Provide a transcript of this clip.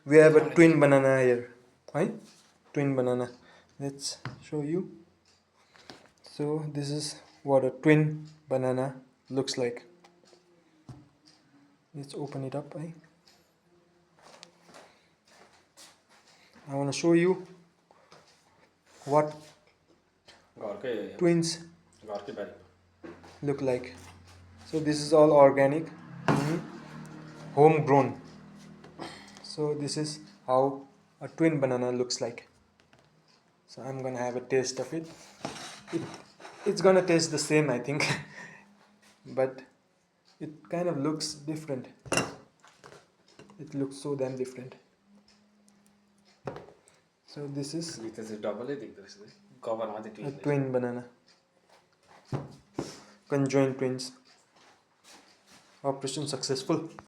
we have a twin banana here, right? Twin banana. Let's show you. So this is what a twin banana looks like. Let's open it up. I want to show you what twins look like. So this is all organic, homegrown. So this is how a twin banana looks like. So I'm gonna have a taste of it. It's gonna taste the same, I think, but it kind of looks different. It looks so damn different. So this is a twin banana. Conjoined twins. Operation successful.